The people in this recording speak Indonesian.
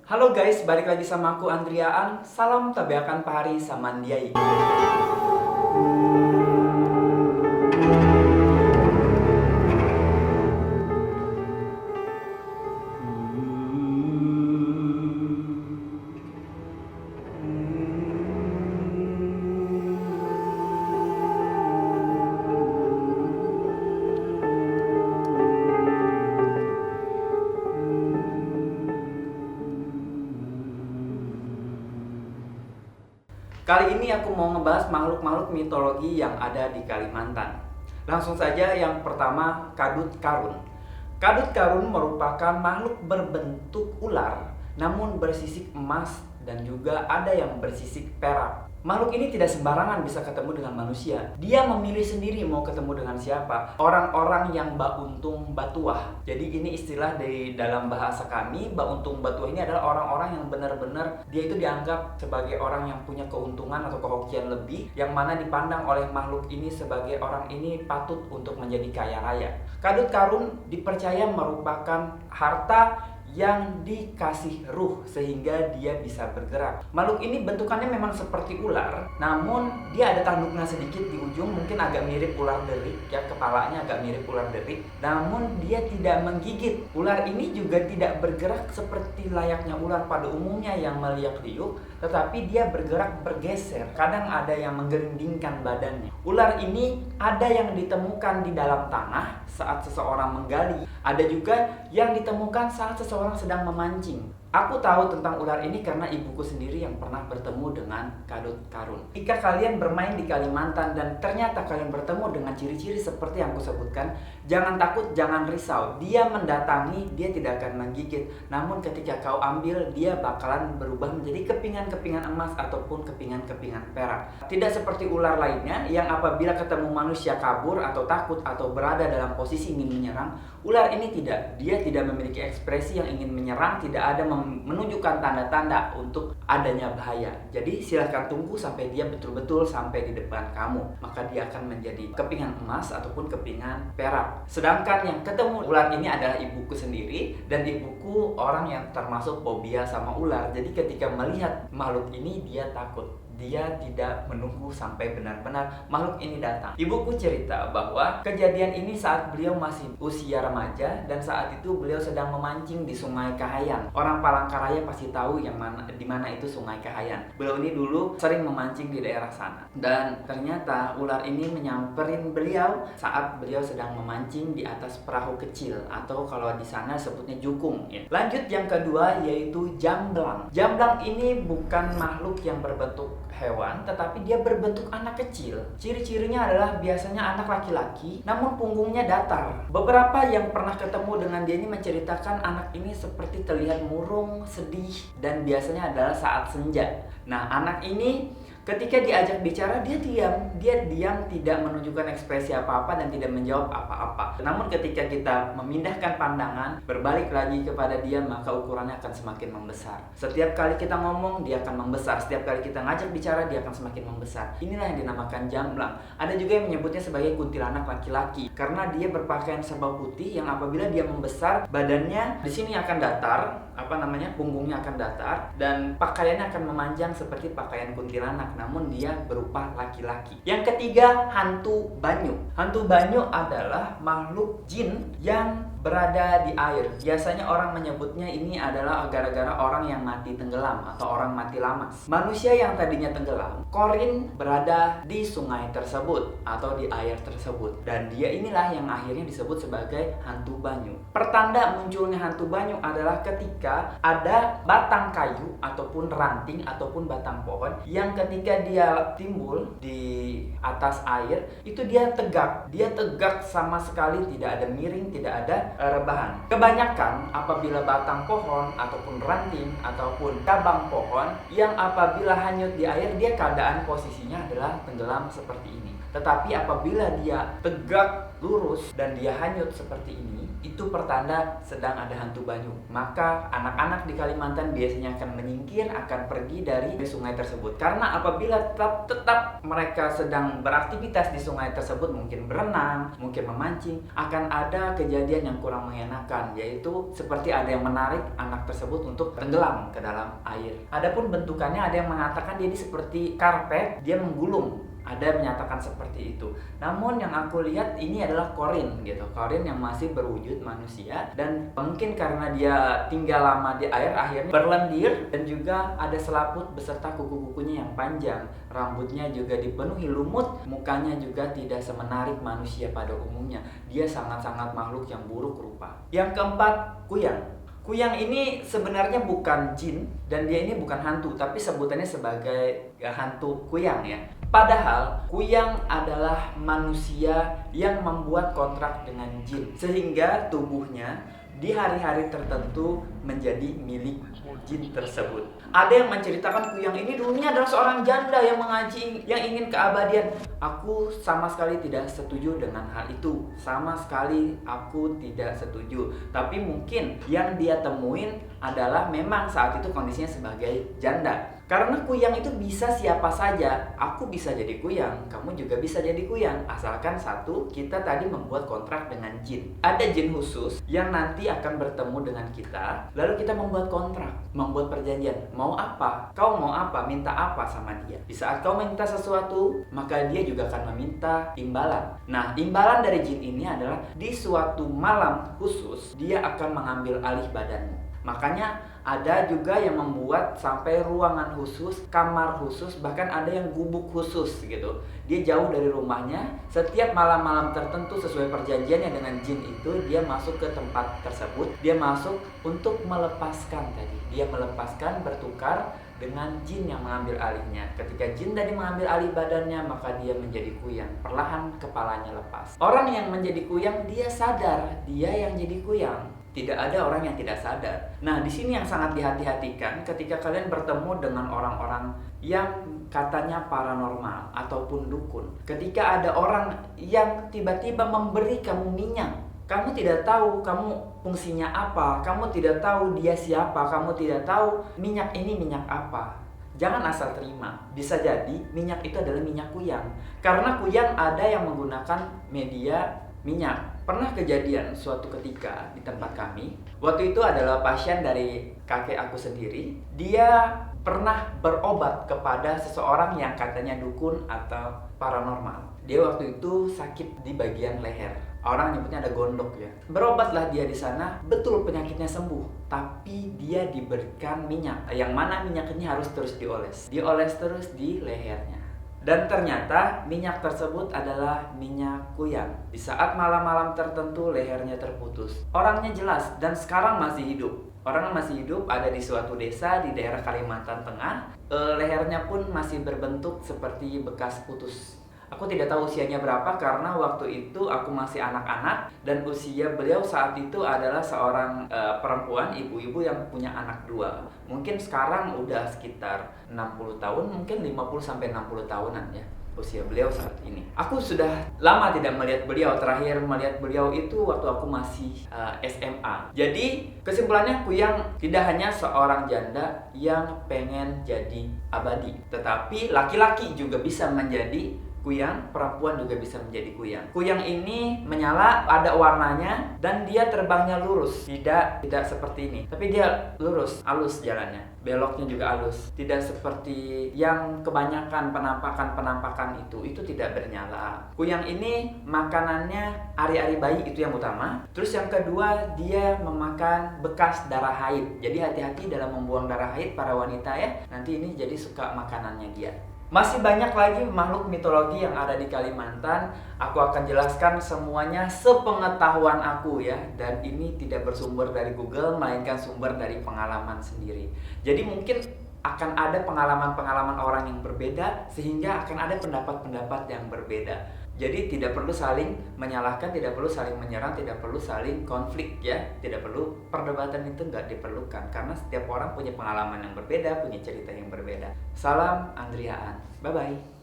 Halo guys, balik lagi sama aku Andriaan. Salam tabeakan pahari samandiai. Kali ini aku mau ngebahas makhluk-makhluk mitologi yang ada di Kalimantan. Langsung saja yang pertama, Kadut Karun. Kadut Karun merupakan makhluk berbentuk ular, namun bersisik emas dan juga ada yang bersisik perak. Makhluk ini tidak sembarangan bisa ketemu dengan manusia. Dia memilih sendiri mau ketemu dengan siapa. Orang-orang yang bauntung batuah. Jadi ini istilah di dalam bahasa kami, bauntung batuah ini adalah orang-orang yang benar-benar dia itu dianggap sebagai orang yang punya keuntungan atau kehokian lebih, yang mana dipandang oleh makhluk ini sebagai orang ini patut untuk menjadi kaya raya. Kadut Karun dipercaya merupakan harta yang dikasih ruh sehingga dia bisa bergerak. Makhluk ini bentukannya memang seperti ular, namun dia ada tanduknya sedikit di ujung, mungkin agak mirip ular derik ya, kepalanya agak mirip ular derik, namun dia tidak menggigit. Ular ini juga tidak bergerak seperti layaknya ular pada umumnya yang meliak-liuk, tetapi dia bergerak bergeser. Kadang ada yang menggelindingkan badannya. Ular ini ada yang ditemukan di dalam tanah saat seseorang menggali, ada juga yang ditemukan saat seseorang sedang memancing. Aku tahu tentang ular ini karena ibuku sendiri yang pernah bertemu dengan Kadut Karun. Jika kalian bermain di Kalimantan dan ternyata kalian bertemu dengan ciri-ciri seperti yang aku sebutkan, jangan takut, jangan risau. Dia mendatangi, dia tidak akan menggigit. Namun ketika kau ambil, dia bakalan berubah menjadi kepingan-kepingan emas ataupun kepingan-kepingan perak. Tidak seperti ular lainnya yang apabila ketemu manusia kabur atau takut atau berada dalam posisi ingin menyerang. Ular ini tidak. Dia tidak memiliki ekspresi yang ingin menyerang, tidak ada menunjukkan tanda-tanda untuk adanya bahaya. Jadi silahkan tunggu sampai dia betul-betul sampai di depan kamu, maka dia akan menjadi kepingan emas ataupun kepingan perak. Sedangkan yang ketemu ular ini adalah ibuku sendiri, dan ibuku orang yang termasuk fobia sama ular. Jadi ketika melihat makhluk ini dia takut. Dia tidak menunggu sampai benar-benar makhluk ini datang. Ibuku cerita bahwa kejadian ini saat beliau masih usia remaja, dan saat itu beliau sedang memancing di Sungai Kahayan. Orang Palangkaraya pasti tahu di mana itu Sungai Kahayan. Beliau ini dulu sering memancing di daerah sana. Dan ternyata ular ini menyamperin beliau saat beliau sedang memancing di atas perahu kecil, atau kalau di sana sebutnya jukung ya. Lanjut yang kedua yaitu jamblang. Jamblang ini bukan makhluk yang berbentuk hewan, tetapi dia berbentuk anak kecil. Ciri-cirinya adalah biasanya anak laki-laki, namun punggungnya datar. Beberapa yang pernah ketemu dengan dia ini menceritakan anak ini seperti terlihat murung, sedih, dan biasanya adalah saat senja. Nah, anak ini ketika diajak bicara, dia diam, tidak menunjukkan ekspresi apa-apa dan tidak menjawab apa-apa. Namun ketika kita memindahkan pandangan, berbalik lagi kepada dia, maka ukurannya akan semakin membesar. Setiap kali kita ngomong, dia akan membesar. Setiap kali kita ngajak bicara, dia akan semakin membesar. Inilah yang dinamakan jamblang. Ada juga yang menyebutnya sebagai kuntilanak laki-laki, karena dia berpakaian serba putih yang apabila dia membesar, badannya di sini akan datar, punggungnya akan datar, dan pakaiannya akan memanjang seperti pakaian kuntilanak, namun dia berupa laki-laki. Yang ketiga, hantu banyu. Hantu banyu adalah makhluk jin yang berada di air. Biasanya orang menyebutnya ini adalah gara-gara orang yang mati tenggelam atau orang mati lamas. Manusia yang tadinya tenggelam, korin berada di sungai tersebut atau di air tersebut, dan dia inilah yang akhirnya disebut sebagai hantu banyu. Pertanda munculnya hantu banyu adalah ketika ada batang kayu ataupun ranting ataupun batang pohon yang ketika dia timbul di atas air itu dia tegak sama sekali, tidak ada miring, tidak ada rebahan. Kebanyakan apabila batang pohon ataupun ranting ataupun cabang pohon yang apabila hanyut di air, dia keadaan posisinya adalah tenggelam seperti ini. Tetapi apabila dia tegak lurus dan dia hanyut seperti ini, itu pertanda sedang ada hantu banyu. Maka anak-anak di Kalimantan biasanya akan menyingkir, akan pergi dari sungai tersebut. Karena apabila tetap mereka sedang beraktivitas di sungai tersebut, mungkin berenang, mungkin memancing, akan ada kejadian yang kurang mengenakan, yaitu seperti ada yang menarik anak tersebut untuk tenggelam ke dalam air. Adapun bentukannya, ada yang mengatakan dia ini seperti karpet, dia menggulung. Ada yang menyatakan seperti itu. Namun yang aku lihat ini adalah korin gitu. Korin yang masih berwujud manusia, dan mungkin karena dia tinggal lama di air akhirnya berlendir, dan juga ada selaput beserta kuku-kukunya yang panjang. Rambutnya juga dipenuhi lumut, mukanya juga tidak semenarik manusia pada umumnya. Dia sangat-sangat makhluk yang buruk rupa. Yang keempat, kuyang. Kuyang ini sebenarnya bukan jin, dan dia ini bukan hantu, tapi sebutannya sebagai hantu kuyang ya. Padahal kuyang adalah manusia yang membuat kontrak dengan jin, sehingga tubuhnya di hari-hari tertentu menjadi milik jin tersebut. Ada yang menceritakan kuyang ini dulunya adalah seorang janda yang mengaji, yang ingin keabadian. Aku sama sekali tidak setuju dengan hal itu. Sama sekali aku tidak setuju. Tapi mungkin yang dia temuin adalah memang saat itu kondisinya sebagai janda. Karena kuyang itu bisa siapa saja. Aku bisa jadi kuyang, kamu juga bisa jadi kuyang. Asalkan satu, kita tadi membuat kontrak dengan jin. Ada jin khusus yang nanti akan bertemu dengan kita, lalu kita membuat kontrak, membuat perjanjian. Mau apa? Kau mau apa? Minta apa sama dia? Di saat kau minta sesuatu, maka dia juga akan meminta imbalan. Nah, imbalan dari jin ini adalah di suatu malam khusus, dia akan mengambil alih badanmu. Makanya ada juga yang membuat sampai ruangan khusus, kamar khusus, bahkan ada yang gubuk khusus gitu. Dia jauh dari rumahnya, setiap malam-malam tertentu sesuai perjanjiannya dengan jin itu, dia masuk ke tempat tersebut, dia masuk untuk melepaskan tadi. Dia melepaskan, bertukar dengan jin yang mengambil alihnya. Ketika jin tadi mengambil alih badannya, maka dia menjadi kuyang. Perlahan kepalanya lepas. Orang yang menjadi kuyang, dia sadar dia yang jadi kuyang. Tidak ada orang yang tidak sadar. Nah, di sini yang sangat dihati-hatikan ketika kalian bertemu dengan orang-orang yang katanya paranormal ataupun dukun. Ketika ada orang yang tiba-tiba memberi kamu minyak, kamu tidak tahu kamu fungsinya apa, kamu tidak tahu dia siapa, kamu tidak tahu minyak ini minyak apa. Jangan asal terima. Bisa jadi minyak itu adalah minyak kuyang. Karena kuyang ada yang menggunakan media minyak. Pernah kejadian suatu ketika di tempat kami. Waktu itu adalah pasien dari kakek aku sendiri. Dia pernah berobat kepada seseorang yang katanya dukun atau paranormal. Dia waktu itu sakit di bagian leher. Orang nyebutnya ada gondok ya. Berobatlah dia di sana, betul penyakitnya sembuh. Tapi dia diberikan minyak, yang mana minyak ini harus terus dioles. Dioles terus di lehernya. Dan ternyata minyak tersebut adalah minyak kuyang. Di saat malam-malam tertentu lehernya terputus. Orangnya jelas dan sekarang masih hidup. Orang masih hidup, ada di suatu desa di daerah Kalimantan Tengah. Lehernya pun masih berbentuk seperti bekas putus. Aku tidak tahu usianya berapa karena waktu itu aku masih anak-anak, dan usia beliau saat itu adalah seorang perempuan, ibu-ibu yang punya anak dua. Mungkin sekarang udah sekitar 60 tahun, mungkin 50-60 tahunan ya usia beliau saat ini. Aku sudah lama tidak melihat beliau. Terakhir melihat beliau itu waktu aku masih SMA. Jadi kesimpulannya, kuyang tidak hanya seorang janda yang pengen jadi abadi, tetapi laki-laki juga bisa menjadi kuyang, perempuan juga bisa menjadi kuyang. Kuyang ini menyala, ada warnanya, dan dia terbangnya lurus. Tidak seperti ini, tapi dia lurus, halus jalannya. Beloknya juga halus. Tidak seperti yang kebanyakan penampakan itu tidak bernyala. Kuyang ini makanannya ari-ari bayi, itu yang utama. Terus yang kedua, dia memakan bekas darah haid. Jadi hati-hati dalam membuang darah haid para wanita ya. Nanti ini jadi suka makanannya dia. Masih banyak lagi makhluk mitologi yang ada di Kalimantan. Aku akan jelaskan semuanya sepengetahuan aku ya. Dan ini tidak bersumber dari Google, melainkan sumber dari pengalaman sendiri. Jadi mungkin akan ada pengalaman-pengalaman orang yang berbeda, sehingga akan ada pendapat-pendapat yang berbeda. Jadi tidak perlu saling menyalahkan, tidak perlu saling menyerang, tidak perlu saling konflik ya. Tidak perlu, perdebatan itu nggak diperlukan. Karena setiap orang punya pengalaman yang berbeda, punya cerita yang berbeda. Salam Andriaan. Bye-bye.